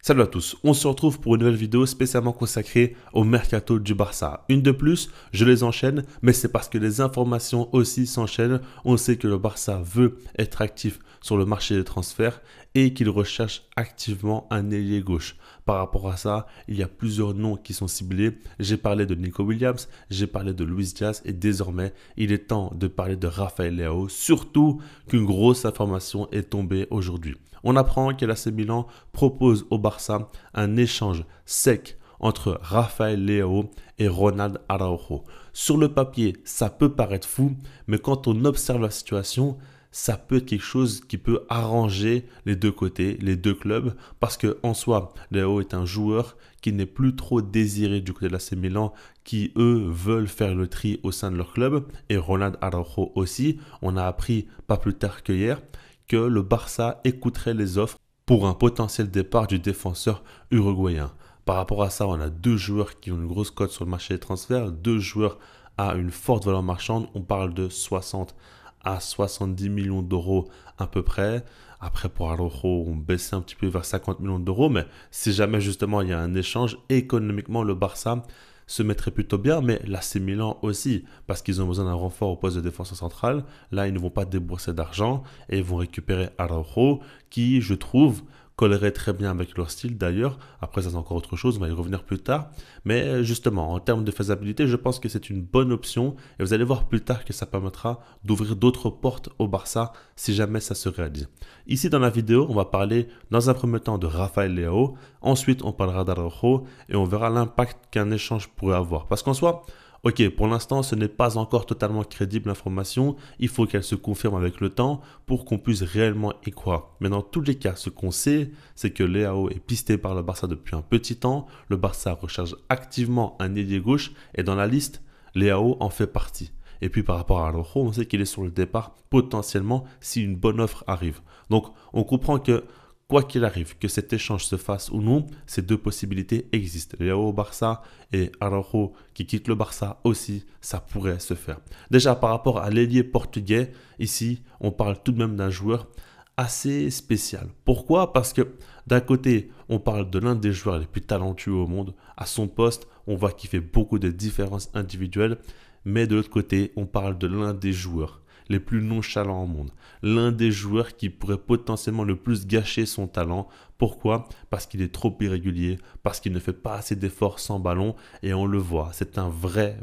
Salut à tous, on se retrouve pour une nouvelle vidéo spécialement consacrée au mercato du Barça. Une de plus, je les enchaîne, mais c'est parce que les informations aussi s'enchaînent. On sait que le Barça veut être actif sur le marché des transferts et qu'il recherche activement un ailier gauche. Par rapport à ça, il y a plusieurs noms qui sont ciblés. J'ai parlé de Nico Williams, j'ai parlé de Luis Diaz et désormais, il est temps de parler de Rafael Leao, surtout qu'une grosse information est tombée aujourd'hui. On apprend que l'AC Milan propose au Barça un échange sec entre Rafael Leao et Ronald Araujo. Sur le papier, ça peut paraître fou, mais quand on observe la situation, ça peut être quelque chose qui peut arranger les deux côtés, les deux clubs, parce que en soi, Leao est un joueur qui n'est plus trop désiré du côté de l'AC Milan, qui eux veulent faire le tri au sein de leur club, et Ronald Araujo aussi. On a appris pas plus tard que hier que le Barça écouterait les offres pour un potentiel départ du défenseur uruguayen. Par rapport à ça, on a deux joueurs qui ont une grosse cote sur le marché des transferts, deux joueurs à une forte valeur marchande. On parle de 60 à 70 millions d'euros à peu près. Après, pour Araujo, on baissait un petit peu vers 50 millions d'euros, mais si jamais justement il y a un échange, économiquement, le Barça se mettrait plutôt bien, mais l'AC Milan aussi, parce qu'ils ont besoin d'un renfort au poste de défenseur central. Là, ils ne vont pas débourser d'argent et ils vont récupérer Araujo, qui, je trouve, collerait très bien avec leur style d'ailleurs. Après, ça c'est encore autre chose, on va y revenir plus tard. Mais justement, en termes de faisabilité, je pense que c'est une bonne option. Et vous allez voir plus tard que ça permettra d'ouvrir d'autres portes au Barça si jamais ça se réalise. Ici dans la vidéo, on va parler dans un premier temps de Rafael Leao. Ensuite, on parlera d'Araujo et on verra l'impact qu'un échange pourrait avoir. Parce qu'en soi, ok, pour l'instant, ce n'est pas encore totalement crédible l'information. Il faut qu'elle se confirme avec le temps pour qu'on puisse réellement y croire. Mais dans tous les cas, ce qu'on sait, c'est que Leao est pisté par le Barça depuis un petit temps. Le Barça recherche activement un ailier gauche et dans la liste, Leao en fait partie. Et puis par rapport à Araujo, on sait qu'il est sur le départ potentiellement si une bonne offre arrive. Donc on comprend que quoi qu'il arrive, que cet échange se fasse ou non, ces deux possibilités existent. Leao au Barça et Araujo qui quitte le Barça aussi, ça pourrait se faire. Déjà par rapport à l'ailier portugais, ici on parle tout de même d'un joueur assez spécial. Pourquoi? Parce que d'un côté, on parle de l'un des joueurs les plus talentueux au monde. À son poste, on voit qu'il fait beaucoup de différences individuelles. Mais de l'autre côté, on parle de l'un des joueurs les plus nonchalants au monde. L'un des joueurs qui pourrait potentiellement le plus gâcher son talent. Pourquoi? Parce qu'il est trop irrégulier, parce qu'il ne fait pas assez d'efforts sans ballon et on le voit, c'est un vrai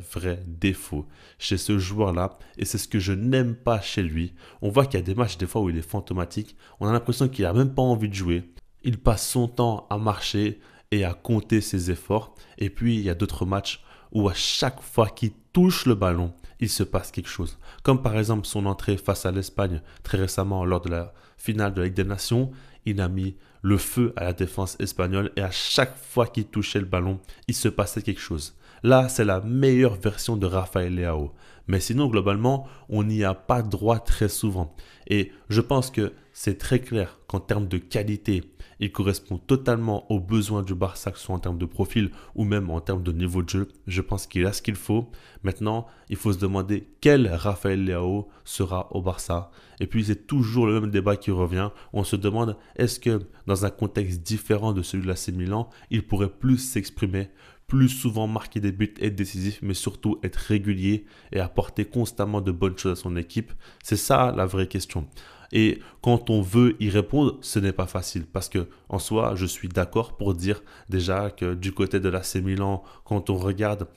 défaut chez ce joueur-là et c'est ce que je n'aime pas chez lui. On voit qu'il y a des matchs des fois où il est fantomatique, on a l'impression qu'il n'a même pas envie de jouer. Il passe son temps à marcher et à compter ses efforts et puis il y a d'autres matchs où à chaque fois qu'il touche le ballon, il se passe quelque chose. Comme par exemple son entrée face à l'Espagne très récemment lors de la finale de la Ligue des Nations, il a mis le feu à la défense espagnole et à chaque fois qu'il touchait le ballon, il se passait quelque chose. Là, c'est la meilleure version de Rafael Leao. Mais sinon, globalement, on n'y a pas droit très souvent. Et je pense que c'est très clair qu'en termes de qualité, il correspond totalement aux besoins du Barça, que ce soit en termes de profil ou même en termes de niveau de jeu. Je pense qu'il a ce qu'il faut. Maintenant, il faut se demander quel Rafael Leao sera au Barça. Et puis, c'est toujours le même débat qui revient. On se demande, est-ce que dans un contexte différent de celui de l'AC Milan, il pourrait plus s'exprimer, plus souvent marquer des buts, être décisif, mais surtout être régulier et apporter constamment de bonnes choses à son équipe? C'est ça la vraie question. Et quand on veut y répondre, ce n'est pas facile parce que en soi, je suis d'accord pour dire déjà que du côté de l'AC Milan, quand on regarde,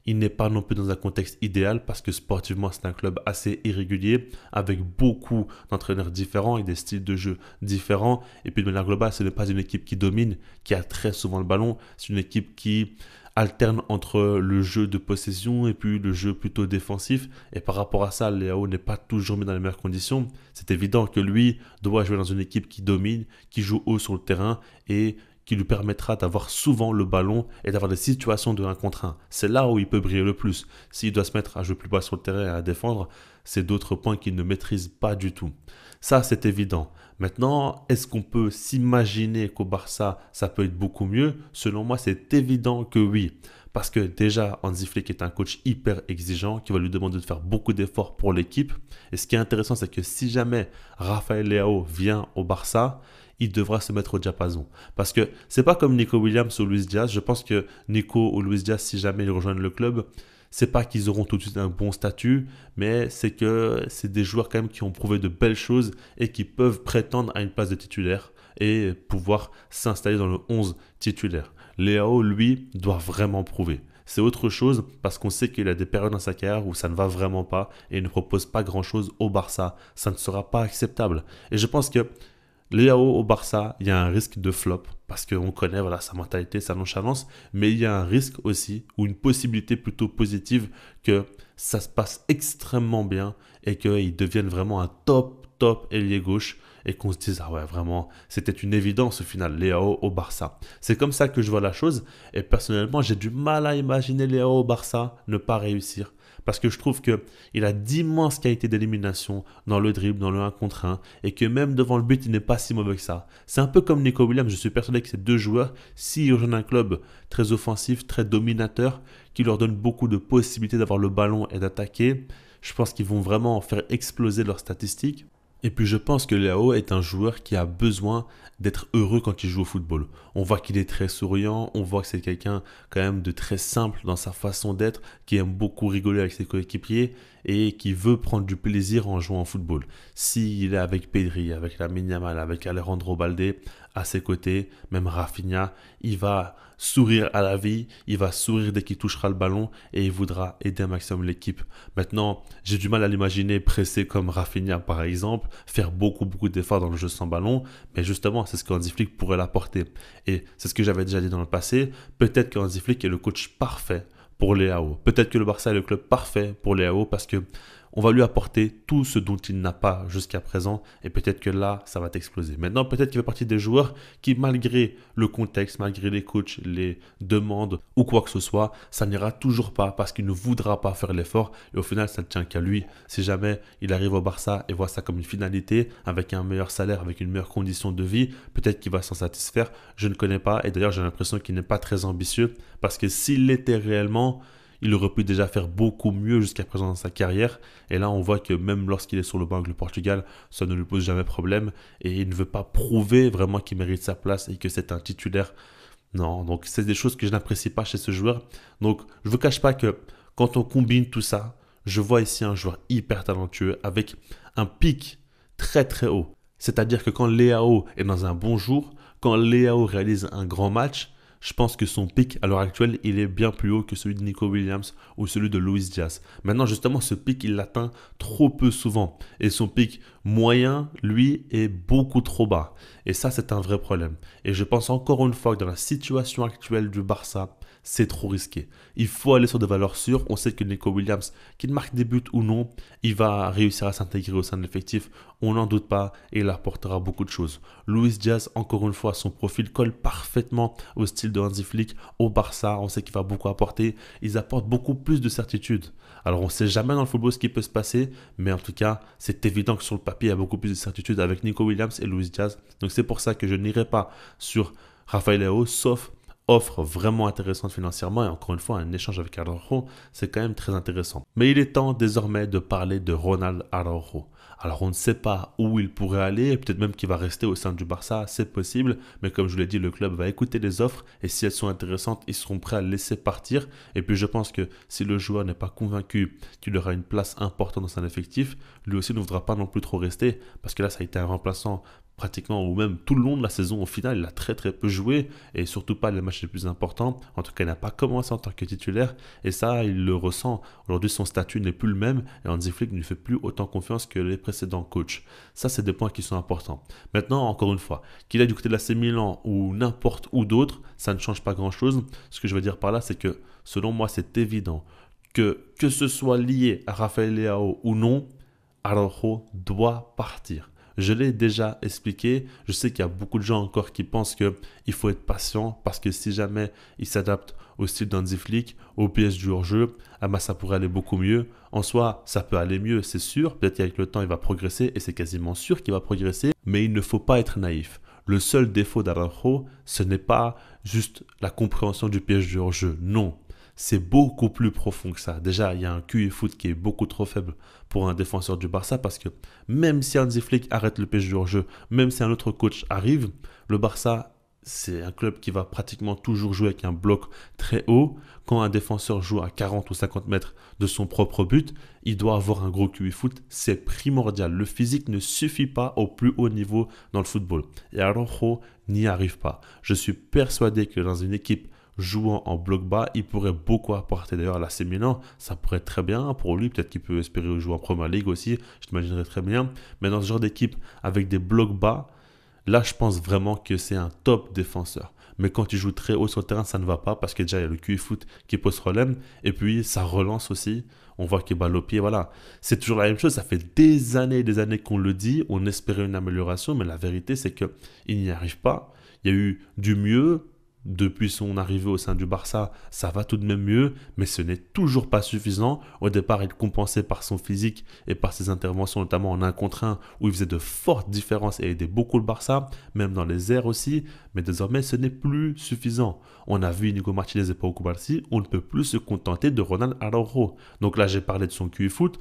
il n'est pas non plus dans un contexte idéal parce que sportivement, c'est un club assez irrégulier avec beaucoup d'entraîneurs différents et des styles de jeu différents. Et puis de manière globale, ce n'est pas une équipe qui domine, qui a très souvent le ballon. C'est une équipe qui alterne entre le jeu de possession et puis le jeu plutôt défensif. Et par rapport à ça, Leao n'est pas toujours mis dans les meilleures conditions. C'est évident que lui doit jouer dans une équipe qui domine, qui joue haut sur le terrain et qui lui permettra d'avoir souvent le ballon et d'avoir des situations de 1 contre 1. C'est là où il peut briller le plus. S'il doit se mettre à jouer plus bas sur le terrain et à défendre, c'est d'autres points qu'il ne maîtrise pas du tout. Ça, c'est évident. Maintenant, est-ce qu'on peut s'imaginer qu'au Barça, ça peut être beaucoup mieux? Selon moi, c'est évident que oui. Parce que déjà, Hansi Flick est un coach hyper exigeant qui va lui demander de faire beaucoup d'efforts pour l'équipe. Et ce qui est intéressant, c'est que si jamais Rafael Leao vient au Barça, il devra se mettre au diapason. Parce que c'est pas comme Nico Williams ou Luis Diaz. Je pense que Nico ou Luis Diaz, si jamais ils rejoignent le club, c'est pas qu'ils auront tout de suite un bon statut, mais c'est que c'est des joueurs quand même qui ont prouvé de belles choses et qui peuvent prétendre à une place de titulaire et pouvoir s'installer dans le 11 titulaire. Leao, lui, doit vraiment prouver. C'est autre chose parce qu'on sait qu'il a des périodes dans sa carrière où ça ne va vraiment pas et il ne propose pas grand-chose au Barça. Ça ne sera pas acceptable. Et je pense que Leao au Barça, il y a un risque de flop parce qu'on connaît voilà, sa mentalité, sa nonchalance, mais il y a un risque aussi ou une possibilité plutôt positive que ça se passe extrêmement bien et qu'il devienne vraiment un top ailier gauche et qu'on se dise, ah ouais, vraiment, c'était une évidence au final, Leao au Barça. C'est comme ça que je vois la chose et personnellement, j'ai du mal à imaginer Leao au Barça ne pas réussir. Parce que je trouve qu'il a d'immenses qualités d'élimination dans le dribble, dans le 1 contre 1, et que même devant le but, il n'est pas si mauvais que ça. C'est un peu comme Nico Williams, je suis persuadé que ces deux joueurs, s'ils rejoignent un club très offensif, très dominateur, qui leur donne beaucoup de possibilités d'avoir le ballon et d'attaquer, je pense qu'ils vont vraiment faire exploser leurs statistiques. Et puis je pense que Leao est un joueur qui a besoin d'être heureux quand il joue au football. On voit qu'il est très souriant, on voit que c'est quelqu'un quand même de très simple dans sa façon d'être, qui aime beaucoup rigoler avec ses coéquipiers et qui veut prendre du plaisir en jouant au football. S'il est avec Pedri, avec Lamine Yamal, avec Alejandro Balde à ses côtés, même Rafinha, il va sourire à la vie, il va sourire dès qu'il touchera le ballon et il voudra aider un maximum l'équipe. Maintenant, j'ai du mal à l'imaginer pressé comme Rafinha par exemple, faire beaucoup d'efforts dans le jeu sans ballon, mais justement, c'est ce qu'Hansi Flick pourrait l'apporter. Et c'est ce que j'avais déjà dit dans le passé, peut-être qu'Hansi Flick est le coach parfait pour Leao. Peut-être que le Barça est le club parfait pour Leao parce que on va lui apporter tout ce dont il n'a pas jusqu'à présent et peut-être que là, ça va exploser. Maintenant, peut-être qu'il fait partie des joueurs qui, malgré le contexte, malgré les coachs, les demandes ou quoi que ce soit, ça n'ira toujours pas parce qu'il ne voudra pas faire l'effort et au final, ça ne tient qu'à lui. Si jamais il arrive au Barça et voit ça comme une finalité, avec un meilleur salaire, avec une meilleure condition de vie, peut-être qu'il va s'en satisfaire. Je ne connais pas et d'ailleurs, j'ai l'impression qu'il n'est pas très ambitieux parce que s'il l'était réellement, il aurait pu déjà faire beaucoup mieux jusqu'à présent dans sa carrière. Et là, on voit que même lorsqu'il est sur le banc avec le Portugal, ça ne lui pose jamais problème. Et il ne veut pas prouver vraiment qu'il mérite sa place et que c'est un titulaire. Non, donc c'est des choses que je n'apprécie pas chez ce joueur. Donc je ne vous cache pas que quand on combine tout ça, je vois ici un joueur hyper talentueux avec un pic très haut. C'est-à-dire que quand Leao est dans un bon jour, quand Leao réalise un grand match, je pense que son pic à l'heure actuelle, il est bien plus haut que celui de Nico Williams ou celui de Luis Diaz. Maintenant, justement, ce pic, il l'atteint trop peu souvent. Et son pic moyen, lui, est beaucoup trop bas. Et ça, c'est un vrai problème. Et je pense encore une fois que dans la situation actuelle du Barça, c'est trop risqué. Il faut aller sur des valeurs sûres. On sait que Nico Williams, qu'il marque des buts ou non, il va réussir à s'intégrer au sein de l'effectif. On n'en doute pas et il apportera beaucoup de choses. Luis Diaz, encore une fois, son profil colle parfaitement au style de Hansi Flick. Au Barça, on sait qu'il va beaucoup apporter. Ils apportent beaucoup plus de certitude. Alors, on ne sait jamais dans le football ce qui peut se passer, mais en tout cas, c'est évident que sur le papier, il y a beaucoup plus de certitude avec Nico Williams et Luis Diaz. Donc, c'est pour ça que je n'irai pas sur Rafael Leao, sauf offre vraiment intéressante financièrement et encore une fois un échange avec Araujo, c'est quand même très intéressant. Mais il est temps désormais de parler de Ronald Araujo. Alors on ne sait pas où il pourrait aller, peut-être même qu'il va rester au sein du Barça, c'est possible, mais comme je vous l'ai dit, le club va écouter les offres et si elles sont intéressantes, ils seront prêts à le laisser partir. Et puis je pense que si le joueur n'est pas convaincu qu'il aura une place importante dans son effectif, lui aussi ne voudra pas non plus trop rester parce que là ça a été un remplaçant pratiquement ou même tout le long de la saison au final, il a très peu joué et surtout pas les matchs les plus importants. En tout cas, il n'a pas commencé en tant que titulaire et ça, il le ressent. Aujourd'hui, son statut n'est plus le même et Hansi Flick ne lui fait plus autant confiance que les précédents coachs. Ça, c'est des points qui sont importants. Maintenant, encore une fois, qu'il aille du côté de l'AC Milan ou n'importe où d'autre, ça ne change pas grand-chose. Ce que je veux dire par là, c'est que selon moi, c'est évident que ce soit lié à Rafael Leao ou non, Araujo doit partir. Je l'ai déjà expliqué, je sais qu'il y a beaucoup de gens encore qui pensent qu'il faut être patient parce que si jamais il s'adapte au style d'Hansi Flick, aux pièces du hors-jeu, ça pourrait aller beaucoup mieux. En soi, ça peut aller mieux, c'est sûr. Peut-être qu'avec le temps, il va progresser et c'est quasiment sûr qu'il va progresser, mais il ne faut pas être naïf. Le seul défaut d'Araujo, ce n'est pas juste la compréhension du piège du hors-jeu, non. c'est beaucoup plus profond que ça. Déjà, il y a un QI foot qui est beaucoup trop faible pour un défenseur du Barça parce que même si Hansi Flick arrête le PSG hors jeu, même si un autre coach arrive, le Barça, c'est un club qui va pratiquement toujours jouer avec un bloc très haut. Quand un défenseur joue à 40 ou 50 mètres de son propre but, il doit avoir un gros QI foot. C'est primordial. Le physique ne suffit pas au plus haut niveau dans le football. Et Araujo n'y arrive pas. Je suis persuadé que dans une équipe jouant en bloc bas, il pourrait beaucoup apporter. D'ailleurs, à l'AC Milan, ça pourrait être très bien pour lui. Peut-être qu'il peut espérer jouer en Premier League aussi. Je t'imaginerais très bien. Mais dans ce genre d'équipe avec des blocs bas, là, je pense vraiment que c'est un top défenseur. Mais quand il joue très haut sur le terrain, ça ne va pas parce que déjà, il y a le QI foot qui pose problème. Et puis, ça relance aussi. On voit qu'il balle au pied. Voilà. C'est toujours la même chose. Ça fait des années qu'on le dit. On espérait une amélioration. Mais la vérité, c'est qu'il n'y arrive pas. Il y a eu du mieux. Depuis son arrivée au sein du Barça, ça va tout de même mieux, mais ce n'est toujours pas suffisant. Au départ, il compensait par son physique et par ses interventions, notamment en 1 contre 1, où il faisait de fortes différences et aidait beaucoup le Barça, même dans les airs aussi. Mais désormais, ce n'est plus suffisant. On a vu Inigo Martinez et Pau Cubarsí, on ne peut plus se contenter de Ronald Araujo. Donc là, j'ai parlé de son QI foot,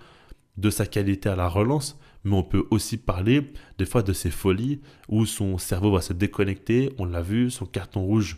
de sa qualité à la relance, mais on peut aussi parler des fois de ses folies où son cerveau va se déconnecter. On l'a vu, son carton rouge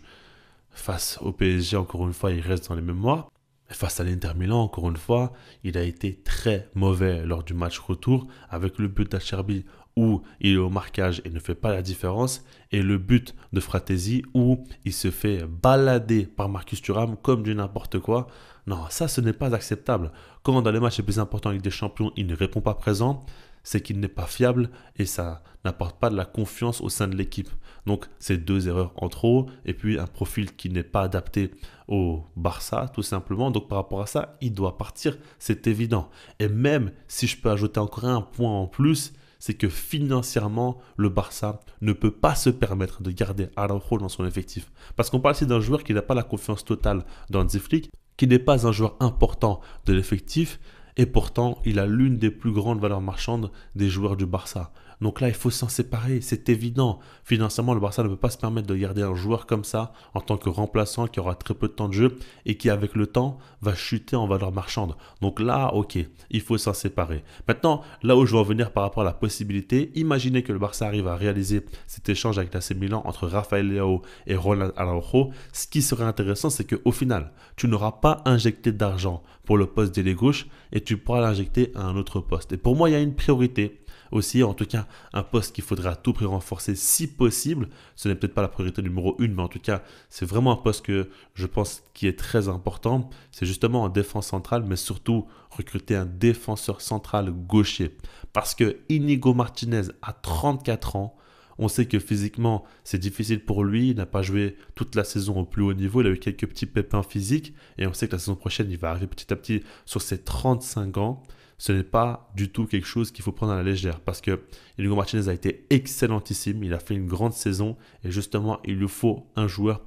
face au PSG, encore une fois, il reste dans les mémoires. Face à l'Inter Milan, encore une fois, il a été très mauvais lors du match retour avec le but d'Acerbi où il est au marquage et ne fait pas la différence et le but de Fratesi où il se fait balader par Marcus Thuram comme du n'importe quoi. Non, ça ce n'est pas acceptable. Quand dans les matchs les plus importants avec des champions, il ne répond pas présent, c'est qu'il n'est pas fiable et ça n'apporte pas de la confiance au sein de l'équipe. Donc, c'est 2 erreurs en trop et puis un profil qui n'est pas adapté au Barça, tout simplement. Donc, par rapport à ça, il doit partir, c'est évident. Et même si je peux ajouter encore un point en plus, c'est que financièrement, le Barça ne peut pas se permettre de garder Araujo dans son effectif. Parce qu'on parle ici d'un joueur qui n'a pas la confiance totale dans Hansi Flick, qui n'est pas un joueur important de l'effectif, et pourtant, il a l'une des plus grandes valeurs marchandes des joueurs du Barça. Donc là, il faut s'en séparer, c'est évident. Financièrement, le Barça ne peut pas se permettre de garder un joueur comme ça en tant que remplaçant qui aura très peu de temps de jeu et qui, avec le temps, va chuter en valeur marchande. Donc là, ok, il faut s'en séparer. Maintenant, là où je veux en venir par rapport à la possibilité, imaginez que le Barça arrive à réaliser cet échange avec l'AC Milan entre Rafael Leao et Ronald Araujo. Ce qui serait intéressant, c'est qu'au final, tu n'auras pas injecté d'argent pour le poste d'ailier gauche et tu pourras l'injecter à un autre poste. Et pour moi, il y a une priorité aussi, en tout cas un poste qu'il faudra à tout prix renforcer si possible. Ce n'est peut-être pas la priorité numéro 1, mais en tout cas c'est vraiment un poste que je pense qui est très important. C'est justement en défense centrale, mais surtout recruter un défenseur central gaucher. Parce que Inigo Martinez a 34 ans. On sait que physiquement, c'est difficile pour lui. Il n'a pas joué toute la saison au plus haut niveau. Il a eu quelques petits pépins physiques. Et on sait que la saison prochaine, il va arriver petit à petit sur ses 35 ans. Ce n'est pas du tout quelque chose qu'il faut prendre à la légère parce que Inigo Martinez a été excellentissime, il a fait une grande saison et justement il lui faut un joueur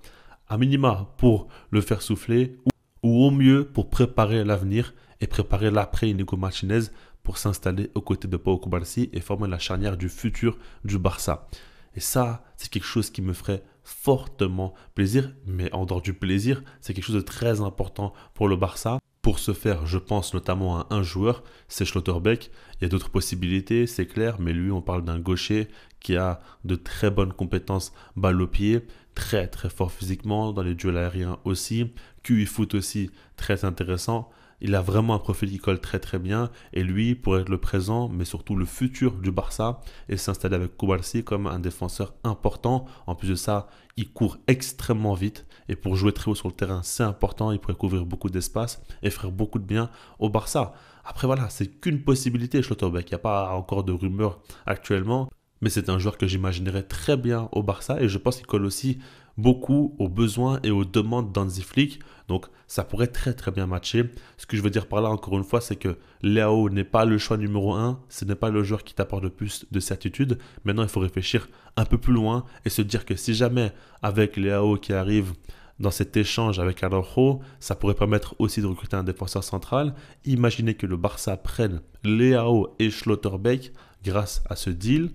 à minima pour le faire souffler ou au mieux pour préparer l'avenir et préparer l'après Inigo Martinez pour s'installer aux côtés de Pau Cubarsí et former la charnière du futur du Barça. Et ça, c'est quelque chose qui me ferait fortement plaisir, mais en dehors du plaisir, c'est quelque chose de très important pour le Barça. Pour ce faire, je pense notamment à un joueur, c'est Schlotterbeck. Il y a d'autres possibilités, c'est clair, mais lui, on parle d'un gaucher qui a de très bonnes compétences balle au pied, très très fort physiquement, dans les duels aériens aussi, QI foot aussi, très intéressant. Il a vraiment un profil qui colle très très bien et lui pourrait être le présent mais surtout le futur du Barça et s'installer avec Cubarsí comme un défenseur important. En plus de ça, il court extrêmement vite et pour jouer très haut sur le terrain, c'est important. Il pourrait couvrir beaucoup d'espace et faire beaucoup de bien au Barça. Après voilà, c'est qu'une possibilité Schlotterbeck. Il n'y a pas encore de rumeurs actuellement. Mais c'est un joueur que j'imaginerais très bien au Barça et je pense qu'il colle aussi beaucoup aux besoins et aux demandes d'Hansi Flick. Donc ça pourrait très très bien matcher. Ce que je veux dire par là encore une fois, c'est que Leao n'est pas le choix numéro 1. Ce n'est pas le joueur qui t'apporte le plus de certitude. Maintenant, il faut réfléchir un peu plus loin et se dire que si jamais avec Leao qui arrive dans cet échange avec Araujo, ça pourrait permettre aussi de recruter un défenseur central. Imaginez que le Barça prenne Leao et Schlotterbeck grâce à ce deal.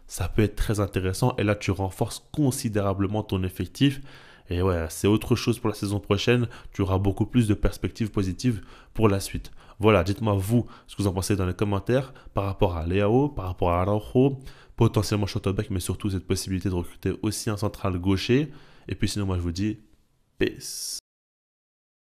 Ça peut être très intéressant et là tu renforces considérablement ton effectif Et ouais, c'est autre chose pour la saison prochaine. Tu auras beaucoup plus de perspectives positives pour la suite. Voilà, dites-moi vous ce que vous en pensez dans les commentaires par rapport à Leao, par rapport à Araujo, potentiellement Schlotterbeck, mais surtout cette possibilité de recruter aussi un central gaucher. Et puis sinon, moi je vous dis peace.